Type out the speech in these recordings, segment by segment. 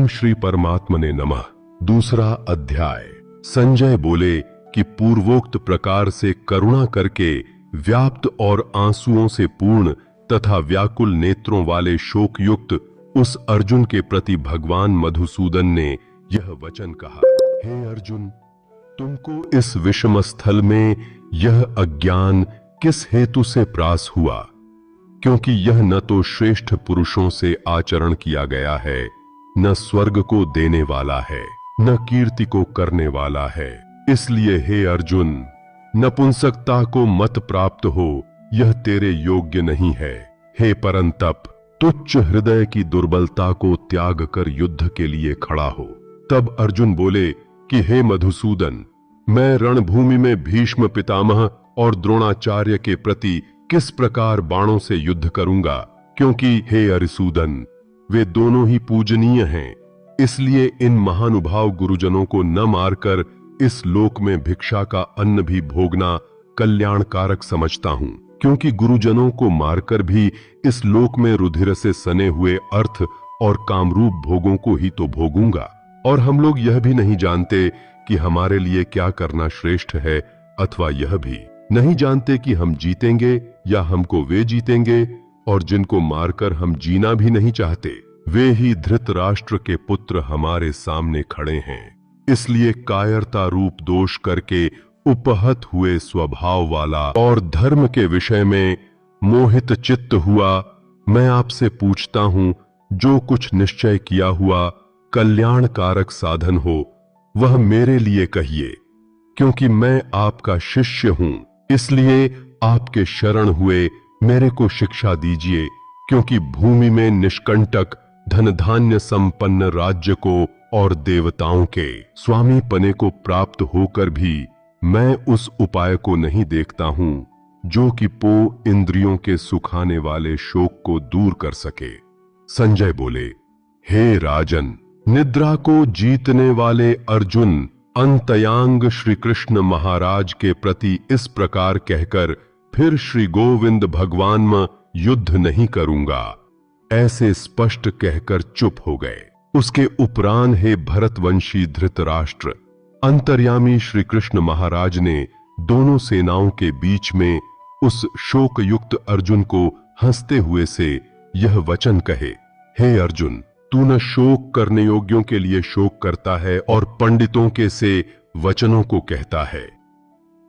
ओम श्री परमात्मने नमः। दूसरा अध्याय। संजय बोले कि पूर्वोक्त प्रकार से करुणा करके व्याप्त और आंसुओं से पूर्ण तथा व्याकुल नेत्रों वाले शोकयुक्त उस अर्जुन के प्रति भगवान मधुसूदन ने यह वचन कहा, हे अर्जुन, तुमको इस विषम स्थल में यह अज्ञान किस हेतु से प्रास हुआ? क्योंकि यह न तो श्रेष्ठ पुरुषों से आचरण किया गया है, न स्वर्ग को देने वाला है, न कीर्ति को करने वाला है। इसलिए हे अर्जुन, नपुंसकता को मत प्राप्त हो, यह तेरे योग्य नहीं है। हे परंतप, तुच्छ हृदय की दुर्बलता को त्याग कर युद्ध के लिए खड़ा हो। तब अर्जुन बोले कि हे मधुसूदन, मैं रणभूमि में भीष्म पितामह और द्रोणाचार्य के प्रति किस प्रकार बाणों से युद्ध करूंगा? क्योंकि हे अरिसूदन, वे दोनों ही पूजनीय हैं। इसलिए इन महानुभाव गुरुजनों को न मारकर इस लोक में भिक्षा का अन्न भी भोगना कल्याणकारक समझता हूं। क्योंकि गुरुजनों को मारकर भी इस लोक में रुधिर से सने हुए अर्थ और कामरूप भोगों को ही तो भोगूंगा। और हम लोग यह भी नहीं जानते कि हमारे लिए क्या करना श्रेष्ठ है, अथवा यह भी नहीं जानते कि हम जीतेंगे या हमको वे जीतेंगे। और जिनको मारकर हम जीना भी नहीं चाहते, वे ही धृतराष्ट्र के पुत्र हमारे सामने खड़े हैं। इसलिए कायरता रूप दोष करके उपहत हुए स्वभाव वाला और धर्म के विषय में मोहित चित्त हुआ, मैं आपसे पूछता हूं, जो कुछ निश्चय किया हुआ कल्याणकारक साधन हो, वह मेरे लिए कहिए। क्योंकि मैं आपका शिष्य हूं, इसलिए आपके शरण हुए मेरे को शिक्षा दीजिए। क्योंकि भूमि में निष्कंटक धन धान्य संपन्न राज्य को और देवताओं के स्वामी पने को प्राप्त होकर भी मैं उस उपाय को नहीं देखता हूं जो कि इंद्रियों के सुखाने वाले शोक को दूर कर सके। संजय बोले, हे राजन, निद्रा को जीतने वाले अर्जुन अंतयांग श्री कृष्ण महाराज के प्रति इस प्रकार कहकर फिर श्री गोविंद भगवान में युद्ध नहीं करूंगा, ऐसे स्पष्ट कहकर चुप हो गए। उसके उपरांत हे भरतवंशी धृतराष्ट्र, अंतर्यामी श्री कृष्ण महाराज ने दोनों सेनाओं के बीच में उस शोकयुक्त अर्जुन को हंसते हुए से यह वचन कहे, हे अर्जुन, तू न शोक करने योग्यों के लिए शोक करता है और पंडितों के से वचनों को कहता है,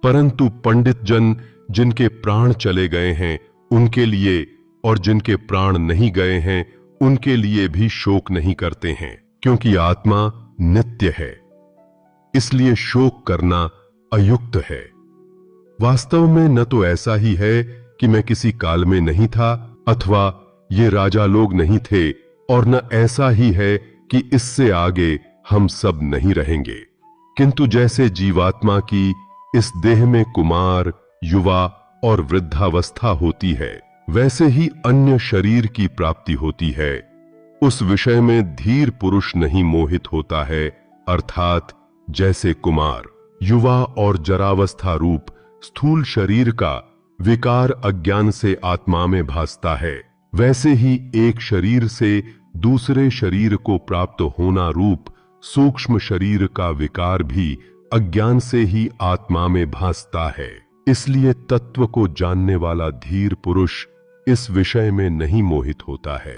परंतु पंडित जन जिनके प्राण चले गए हैं उनके लिए और जिनके प्राण नहीं गए हैं उनके लिए भी शोक नहीं करते हैं। क्योंकि आत्मा नित्य है, इसलिए शोक करना अयुक्त है। वास्तव में न तो ऐसा ही है कि मैं किसी काल में नहीं था अथवा ये राजा लोग नहीं थे, और न ऐसा ही है कि इससे आगे हम सब नहीं रहेंगे। किंतु जैसे जीवात्मा की इस देह में कुमार, युवा और वृद्धावस्था होती है, वैसे ही अन्य शरीर की प्राप्ति होती है। उस विषय में धीर पुरुष नहीं मोहित होता है, अर्थात जैसे कुमार, युवा और जरावस्था रूप स्थूल शरीर का विकार अज्ञान से आत्मा में भासता है, वैसे ही एक शरीर से दूसरे शरीर को प्राप्त होना रूप सूक्ष्म शरीर का विकार भी अज्ञान से ही आत्मा में भासता है। इसलिए तत्व को जानने वाला धीर पुरुष इस विषय में नहीं मोहित होता है।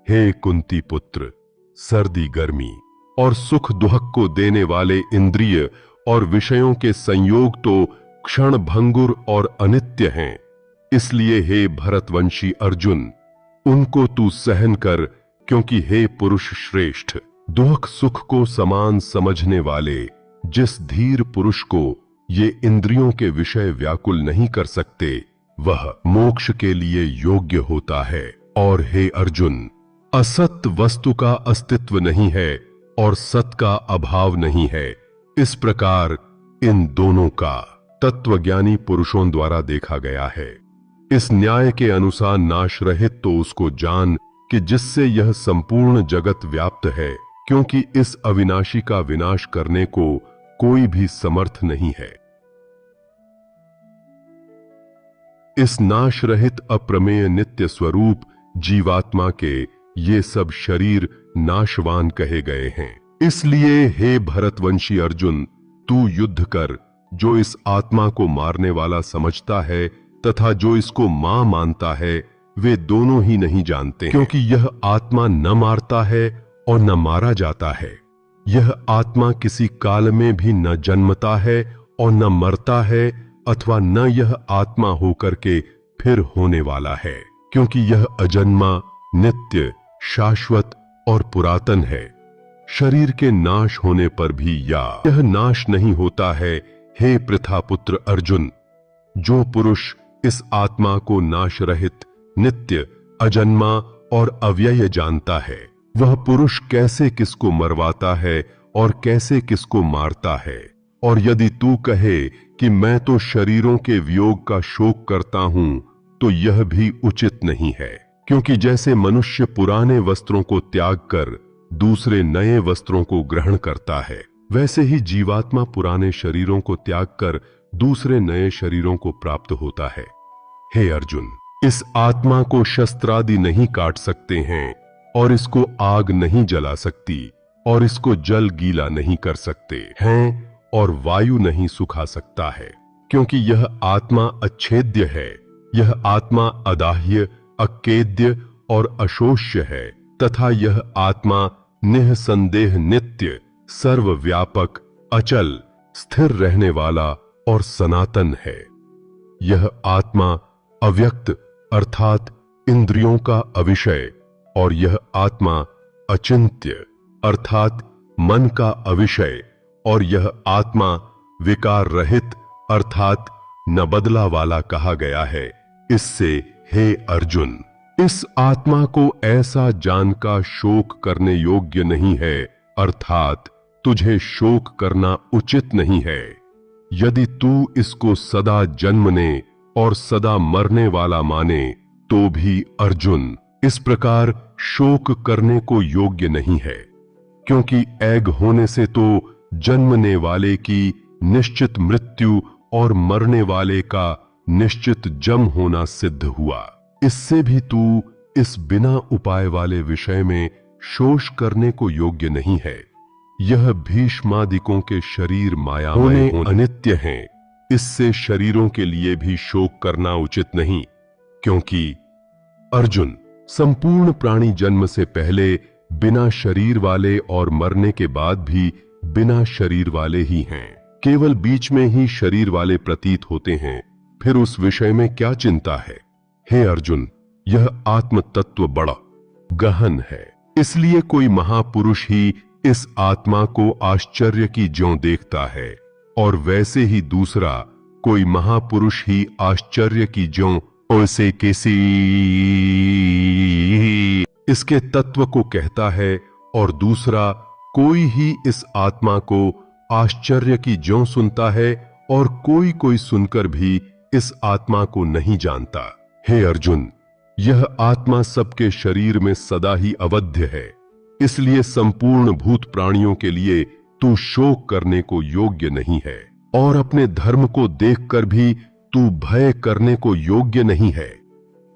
हे कुंती पुत्र, सर्दी गर्मी और सुख दुख को देने वाले इंद्रिय और विषयों के संयोग तो क्षण भंगुर और अनित्य हैं। इसलिए हे भरतवंशी अर्जुन, उनको तू सहन कर। क्योंकि हे पुरुष श्रेष्ठ, दुख सुख को समान समझने वाले जिस धीर पुरुष को ये इंद्रियों के विषय व्याकुल नहीं कर सकते, वह मोक्ष के लिए योग्य होता है। और हे अर्जुन, असत वस्तु का अस्तित्व नहीं है और सत का अभाव नहीं है। इस प्रकार इन दोनों का तत्वज्ञानी पुरुषों द्वारा देखा गया है। इस न्याय के अनुसार नाश रहित तो उसको जान कि जिससे यह संपूर्ण जगत व्याप्त है, क्योंकि इस अविनाशी का विनाश करने को कोई भी समर्थ नहीं है। इस नाश रहित अप्रमेय नित्य स्वरूप जीवात्मा के ये सब शरीर नाशवान कहे गए हैं। इसलिए हे भरतवंशी अर्जुन, तू युद्ध कर। जो इस आत्मा को मारने वाला समझता है तथा जो इसको मां मानता है, वे दोनों ही नहीं जानते, क्योंकि यह आत्मा न मारता है और न मारा जाता है। यह आत्मा किसी काल में भी न जन्मता है और न मरता है, अथवा न यह आत्मा होकर के फिर होने वाला है, क्योंकि यह अजन्मा, नित्य, शाश्वत और पुरातन है। शरीर के नाश होने पर भी यह नाश नहीं होता है। हे पृथापुत्र अर्जुन, जो पुरुष इस आत्मा को नाश रहित, नित्य, अजन्मा और अव्यय जानता है, वह पुरुष कैसे किसको मरवाता है और कैसे किसको मारता है। और यदि तू कहे कि मैं तो शरीरों के वियोग का शोक करता हूं, तो यह भी उचित नहीं है, क्योंकि जैसे मनुष्य पुराने वस्त्रों को त्याग कर दूसरे नए वस्त्रों को ग्रहण करता है, वैसे ही जीवात्मा पुराने शरीरों को त्याग कर दूसरे नए शरीरों को प्राप्त होता है। हे अर्जुन, इस आत्मा को शस्त्रादि नहीं काट सकते हैं, और इसको आग नहीं जला सकती, और इसको जल गीला नहीं कर सकते हैं, और वायु नहीं सुखा सकता है, क्योंकि यह आत्मा अच्छेद्य है। यह आत्मा अदाह्य, अकेद्य और अशोष्य है, तथा यह आत्मा निःसंदेह नित्य, सर्वव्यापक, अचल, स्थिर रहने वाला और सनातन है। यह आत्मा अव्यक्त अर्थात इंद्रियों का अविषय, और यह आत्मा अचिंत्य अर्थात मन का अविषय, और यह आत्मा विकार रहित अर्थात न बदला वाला कहा गया है। इससे हे अर्जुन, इस आत्मा को ऐसा जान का शोक करने योग्य नहीं है, अर्थात तुझे शोक करना उचित नहीं है। यदि तू इसको सदा जन्मने और सदा मरने वाला माने, तो भी अर्जुन इस प्रकार शोक करने को योग्य नहीं है, क्योंकि ऐग होने से तो जन्मने वाले की निश्चित मृत्यु और मरने वाले का निश्चित जम होना सिद्ध हुआ। इससे भी तू इस बिना उपाय वाले विषय में शोष करने को योग्य नहीं है। यह भीष्मादिकों के शरीर मायामय अनित्य हैं, इससे शरीरों के लिए भी शोक करना उचित नहीं, क्योंकि अर्जुन, संपूर्ण प्राणी जन्म से पहले बिना शरीर वाले और मरने के बाद भी बिना शरीर वाले ही हैं। केवल बीच में ही शरीर वाले प्रतीत होते हैं, फिर उस विषय में क्या चिंता है। हे अर्जुन, यह आत्म तत्व बड़ा गहन है, इसलिए कोई महापुरुष ही इस आत्मा को आश्चर्य की ज्यों देखता है, और वैसे ही दूसरा कोई महापुरुष ही आश्चर्य की ज्यों ओसे किसी इसके तत्व को कहता है, और दूसरा कोई ही इस आत्मा को आश्चर्य की ज्यों सुनता है, और कोई कोई सुनकर भी इस आत्मा को नहीं जानता। हे अर्जुन, यह आत्मा सबके शरीर में सदा ही अवध्य है, इसलिए संपूर्ण भूत प्राणियों के लिए तू शोक करने को योग्य नहीं है, और अपने धर्म को देखकर भी तू भय करने को योग्य नहीं है,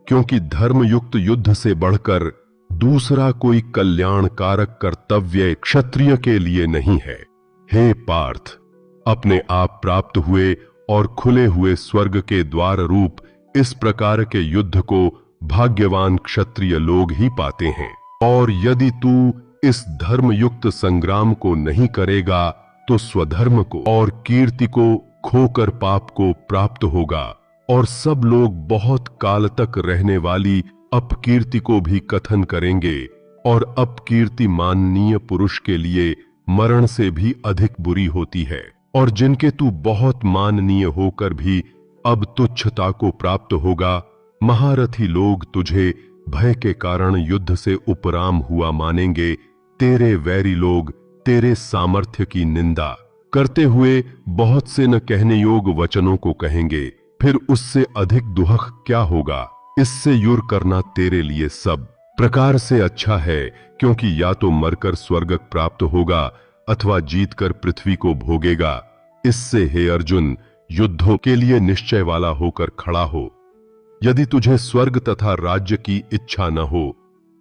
क्योंकि धर्मयुक्त युद्ध से बढ़कर दूसरा कोई कल्याणकारक कर्तव्य क्षत्रिय के लिए नहीं है। हे पार्थ, अपने आप प्राप्त हुए और खुले हुए स्वर्ग के द्वार रूप इस प्रकार के युद्ध को भाग्यवान क्षत्रिय लोग ही पाते हैं, और यदि तू इस धर्मयुक्त संग्राम को नहीं करेगा, तो स्वधर्म को और कीर्ति को खोकर पाप को प्राप्त होगा, और सब लोग बहुत काल तक रहने वाली अपकीर्ति को भी कथन करेंगे, और अपकीर्ति माननीय पुरुष के लिए मरण से भी अधिक बुरी होती है, और जिनके तू बहुत माननीय होकर भी अब तुच्छता को प्राप्त होगा। महारथी लोग तुझे भय के कारण युद्ध से उपराम हुआ मानेंगे। तेरे वैरी लोग तेरे सामर्थ्य की निंदा करते हुए बहुत से न कहने योग वचनों को कहेंगे, फिर उससे अधिक दुहक क्या होगा। इससे युर करना तेरे लिए सब प्रकार से अच्छा है, क्योंकि या तो मरकर स्वर्ग प्राप्त होगा अथवा जीतकर पृथ्वी को भोगेगा। इससे हे अर्जुन, युद्धों के लिए निश्चय वाला होकर खड़ा हो। यदि तुझे स्वर्ग तथा राज्य की इच्छा न हो,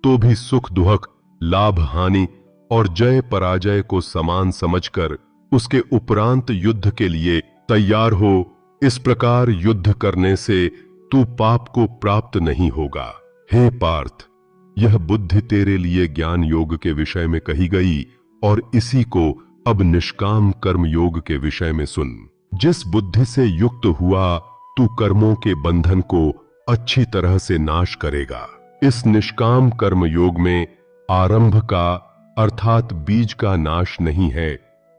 तो भी सुख दुख, लाभ हानि और जय पराजय को समान समझकर उसके उपरांत युद्ध के लिए तैयार हो। इस प्रकार युद्ध करने से तू पाप को प्राप्त नहीं होगा। हे पार्थ, यह बुद्धि तेरे लिए ज्ञान योग के विषय में कही गई और इसी को अब निष्काम कर्म योग के विषय में सुन। जिस बुद्धि से युक्त हुआ तू कर्मों के बंधन को अच्छी तरह से नाश करेगा। इस निष्काम कर्म योग में आरंभ का अर्थात बीज का नाश नहीं है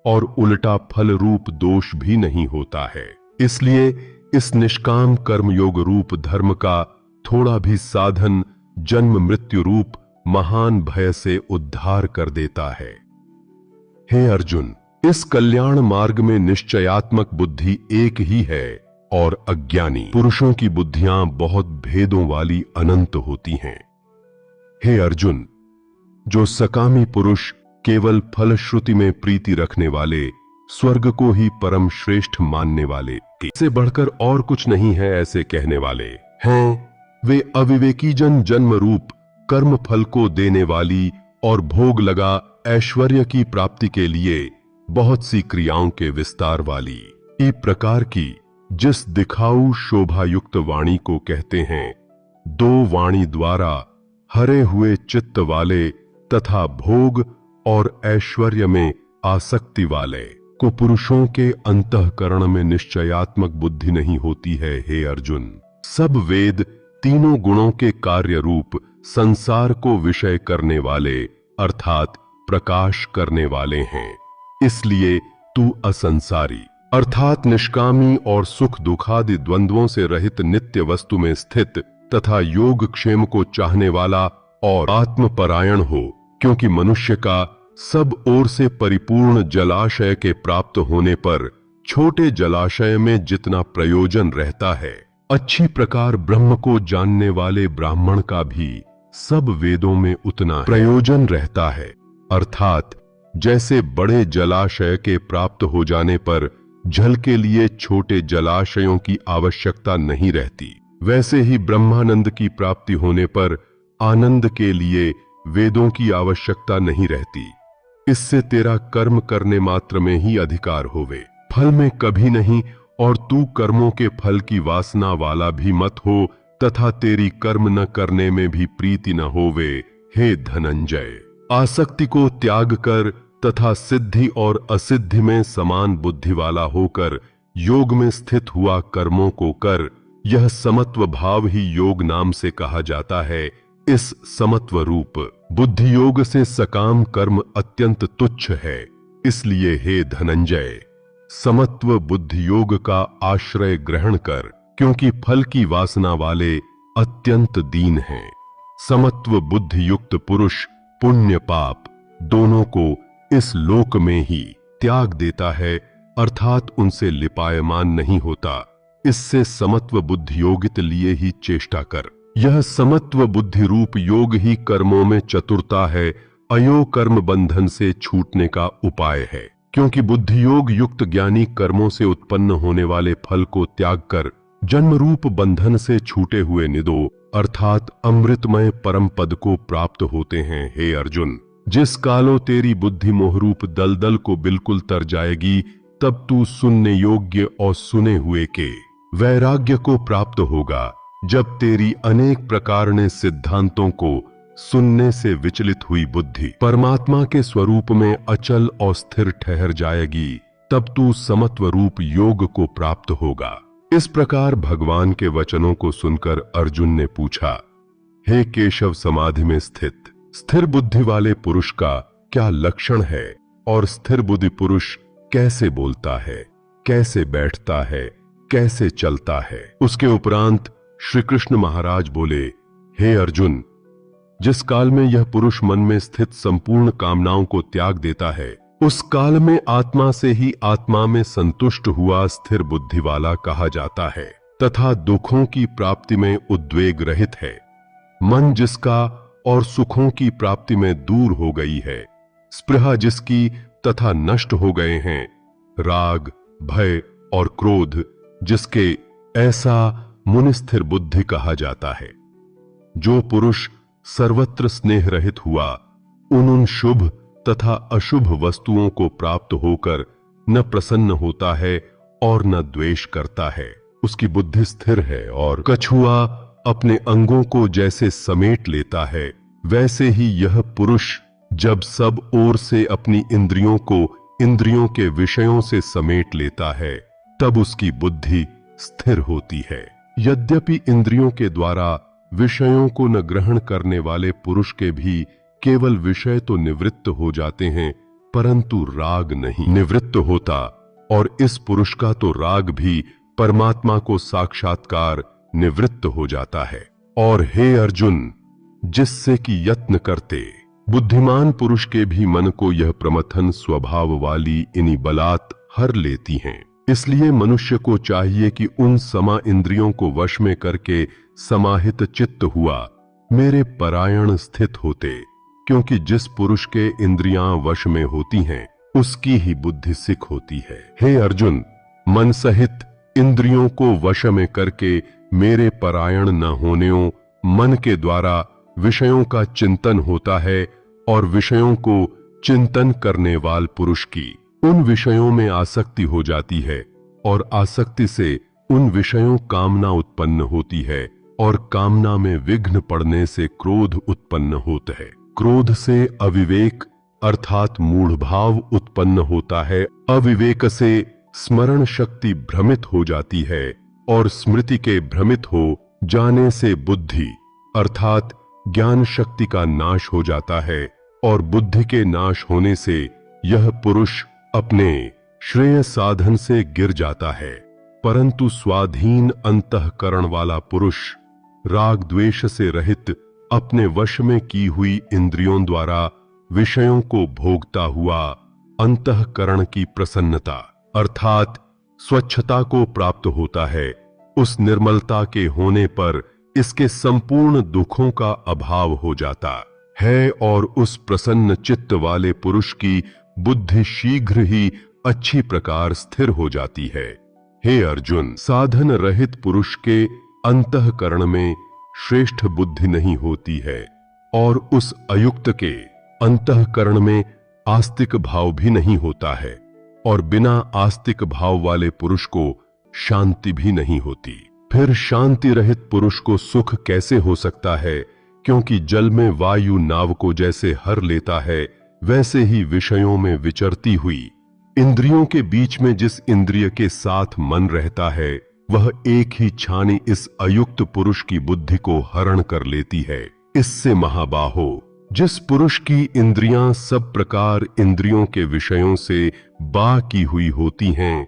और उल्टा फल रूप दोष भी नहीं होता है। इसलिए इस निष्काम कर्म योग रूप धर्म का थोड़ा भी साधन जन्म मृत्यु रूप महान भय से उद्धार कर देता है। हे अर्जुन, इस कल्याण मार्ग में निश्चयात्मक बुद्धि एक ही है और अज्ञानी पुरुषों की बुद्धियां बहुत भेदों वाली अनंत होती हैं। हे अर्जुन, जो सकामी पुरुष केवल फलश्रुति में प्रीति रखने वाले, स्वर्ग को ही परम श्रेष्ठ मानने वाले, इससे बढ़कर और कुछ नहीं है ऐसे कहने वाले हैं, वे अविवेकी जन जन्म रूप कर्म फल को देने वाली और भोग लगा ऐश्वर्य की प्राप्ति के लिए बहुत सी क्रियाओं के विस्तार वाली इस प्रकार की जिस दिखाऊ शोभायुक्त वाणी को कहते हैं, दो वाणी द्वारा हरे हुए चित्त वाले तथा भोग और ऐश्वर्य में आसक्ति वाले को पुरुषों के अंतःकरण में निश्चयात्मक बुद्धि नहीं होती है। हे अर्जुन, सब वेद तीनों गुणों के कार्य रूप संसार को विषय करने वाले अर्थात प्रकाश करने वाले हैं। इसलिए तू असंसारी अर्थात निष्कामी और सुख दुखादि द्वंद्वों से रहित नित्य वस्तु में स्थित तथा योग क्षेम को चाहने वाला और आत्मपरायण हो, क्योंकि मनुष्य का सब ओर से परिपूर्ण जलाशय के प्राप्त होने पर छोटे जलाशय में जितना प्रयोजन रहता है, अच्छी प्रकार ब्रह्म को जानने वाले ब्राह्मण का भी सब वेदों में उतना प्रयोजन रहता है। अर्थात जैसे बड़े जलाशय के प्राप्त हो जाने पर जल के लिए छोटे जलाशयों की आवश्यकता नहीं रहती, वैसे ही ब्रह्मानंद की प्राप्ति होने पर आनंद के लिए वेदों की आवश्यकता नहीं रहती। इससे तेरा कर्म करने मात्र में ही अधिकार होवे, फल में कभी नहीं, और तू कर्मों के फल की वासना वाला भी मत हो तथा तेरी कर्म न करने में भी प्रीति न होवे। हे धनंजय, आसक्ति को त्याग कर तथा सिद्धि और असिद्धि में समान बुद्धि वाला होकर योग में स्थित हुआ कर्मों को कर। यह समत्व भाव ही योग नाम से कहा जाता है। इस समत्व रूप बुद्धि योग से सकाम कर्म अत्यंत तुच्छ है। इसलिए हे धनंजय, समत्व बुद्धि योग का आश्रय ग्रहण कर, क्योंकि फल की वासना वाले अत्यंत दीन हैं। समत्व बुद्धि युक्त पुरुष पुण्य पाप दोनों को इस लोक में ही त्याग देता है, अर्थात उनसे लिपायमान नहीं होता। इससे समत्व बुद्धि योगित लिए ही चेष्टा कर। यह समत्व बुद्धि रूप योग ही कर्मों में चतुरता है, अयो कर्म बंधन से छूटने का उपाय है। क्योंकि बुद्धि योग युक्त ज्ञानी कर्मों से उत्पन्न होने वाले फल को त्याग कर जन्म रूप बंधन से छूटे हुए निदो अर्थात अमृतमय परम पद को प्राप्त होते हैं। हे अर्जुन, जिस कालो तेरी बुद्धि मोहरूप दलदल को बिल्कुल तर जाएगी, तब तू सुनने योग्य और सुने हुए के वैराग्य को प्राप्त होगा। जब तेरी अनेक प्रकार ने सिद्धांतों को सुनने से विचलित हुई बुद्धि परमात्मा के स्वरूप में अचल और स्थिर ठहर जाएगी, तब तू समत्व रूप योग को प्राप्त होगा। इस प्रकार भगवान के वचनों को सुनकर अर्जुन ने पूछा, हे केशव, समाधि में स्थित स्थिर बुद्धि वाले पुरुष का क्या लक्षण है और स्थिर बुद्धि पुरुष कैसे बोलता है, कैसे बैठता है, कैसे चलता है। उसके उपरांत श्री कृष्ण महाराज बोले, हे अर्जुन, जिस काल में यह पुरुष मन में स्थित संपूर्ण कामनाओं को त्याग देता है, उस काल में आत्मा से ही आत्मा में संतुष्ट हुआ स्थिर बुद्धि वाला कहा जाता है तथा दुखों की प्राप्ति में उद्वेग रहित है। मन जिसका और सुखों की प्राप्ति में दूर हो गई है, स्पृहा जिसकी तथा नष्ट हो गए हैं, राग भय और क्रोध जिसके, ऐसा मुनि स्थिर बुद्धि कहा जाता है। जो पुरुष सर्वत्र स्नेह रहित हुआ, उन शुभ तथा अशुभ वस्तुओं को प्राप्त होकर न प्रसन्न होता है और न द्वेष करता है। उसकी बुद्धि स्थिर है। और कछुआ अपने अंगों को जैसे समेट लेता है, वैसे ही यह पुरुष जब सब ओर से अपनी इंद्रियों को इंद्रियों के विषयों से समेट लेता है, तब उसकी बुद्धि स्थिर होती है। यद्यपि इंद्रियों के द्वारा विषयों को न ग्रहण करने वाले पुरुष के भी केवल विषय तो निवृत्त हो जाते हैं, परंतु राग नहीं निवृत्त होता, और इस पुरुष का तो राग भी परमात्मा को साक्षात्कार निवृत्त हो जाता है। और हे अर्जुन, जिससे कि यत्न करते बुद्धिमान पुरुष के भी मन को यह प्रमथन स्वभाव वाली इन्हीं बलात् हर लेती हैं। इसलिए मनुष्य को चाहिए कि उन समा इंद्रियों को वश में करके समाहित चित्त हुआ मेरे परायण स्थित होते, क्योंकि जिस पुरुष के इंद्रियां वश में होती हैं, उसकी ही बुद्धि सिख होती है। हे अर्जुन, मन सहित इंद्रियों को वश में करके मेरे परायण न होनेओं मन के द्वारा विषयों का चिंतन होता है, और विषयों को चिंतन करने वाल पुरुष की उन विषयों में आसक्ति हो जाती है, और आसक्ति से उन विषयों कामना उत्पन्न होती है, और कामना में विघ्न पड़ने से क्रोध उत्पन्न होता है। क्रोध से अविवेक अर्थात मूढ़ भाव उत्पन्न होता है। अविवेक से स्मरण शक्ति भ्रमित हो जाती है, और स्मृति के भ्रमित हो जाने से बुद्धि अर्थात ज्ञान शक्ति का नाश हो जाता है, और बुद्धि के नाश होने से यह पुरुष अपने श्रेय साधन से गिर जाता है। परंतु स्वाधीन अंतःकरण वाला पुरुष राग द्वेष से रहित अपने वश में की हुई इंद्रियों द्वारा विषयों को भोगता हुआ अंतःकरण की प्रसन्नता अर्थात स्वच्छता को प्राप्त होता है। उस निर्मलता के होने पर इसके संपूर्ण दुखों का अभाव हो जाता है, और उस प्रसन्न चित्त वाले पुरुष की बुद्धि शीघ्र ही अच्छी प्रकार स्थिर हो जाती है। हे अर्जुन, साधन रहित पुरुष के अंतःकरण में श्रेष्ठ बुद्धि नहीं होती है, और उस अयुक्त के अंतःकरण में आस्तिक भाव भी नहीं होता है, और बिना आस्तिक भाव वाले पुरुष को शांति भी नहीं होती। फिर शांति रहित पुरुष को सुख कैसे हो सकता है? क्योंकि जल में वायु नाव को जैसे हर लेता है, वैसे ही विषयों में विचरती हुई इंद्रियों के बीच में जिस इंद्रिय के साथ मन रहता है, वह एक ही छानी इस अयुक्त पुरुष की बुद्धि को हरण कर लेती है। इससे महाबाहो, जिस पुरुष की इंद्रियां सब प्रकार इंद्रियों के विषयों से बा की हुई होती हैं,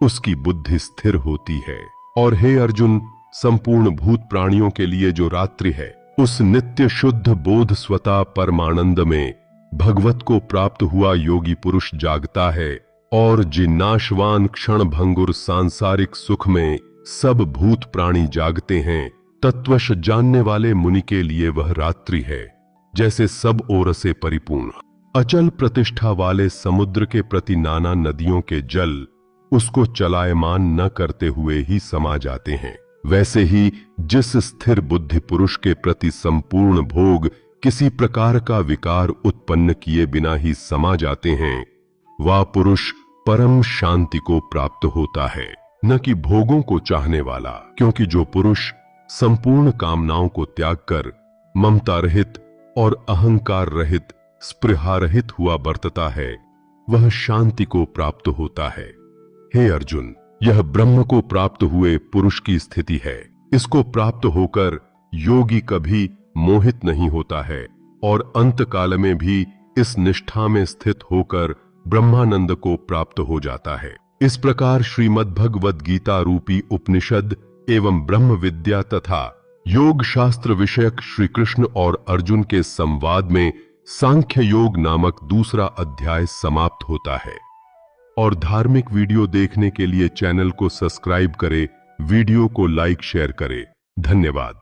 उसकी बुद्धि स्थिर होती है। और हे अर्जुन, संपूर्ण भूत प्राणियों के लिए जो रात्रि है, उस नित्य शुद्ध बोध स्वता परमानंद में भगवत को प्राप्त हुआ योगी पुरुष जागता है, और जिन नाशवान क्षण भंगुर सांसारिक सुख में सब भूत प्राणी जागते हैं, तत्वश जानने वाले मुनि के लिए वह रात्रि है जैसे सब ओर से परिपूर्ण अचल प्रतिष्ठा वाले समुद्र के प्रति नाना नदियों के जल उसको चलायमान न करते हुए ही समा जाते हैं, वैसे ही जिस स्थिर बुद्धि पुरुष के प्रति संपूर्ण भोग किसी प्रकार का विकार उत्पन्न किए बिना ही समा जाते हैं, वह पुरुष परम शांति को प्राप्त होता है, न कि भोगों को चाहने वाला। क्योंकि जो पुरुष संपूर्ण कामनाओं को त्याग कर ममता रहित और अहंकार रहित स्पृहा रहित हुआ बरतता है, वह शांति को प्राप्त होता है। हे अर्जुन, यह ब्रह्म को प्राप्त हुए पुरुष की स्थिति है। इसको प्राप्त होकर योगी कभी मोहित नहीं होता है, और अंत काल में भी इस निष्ठा में स्थित होकर ब्रह्मानंद को प्राप्त हो जाता है। इस प्रकार श्रीमद् भगवद गीता रूपी उपनिषद एवं ब्रह्म विद्या तथा योग शास्त्र विषयक श्री कृष्ण और अर्जुन के संवाद में सांख्य योग नामक दूसरा अध्याय समाप्त होता है। और धार्मिक वीडियो देखने के लिए चैनल को सब्सक्राइब करें, वीडियो को लाइक शेयर करें। धन्यवाद।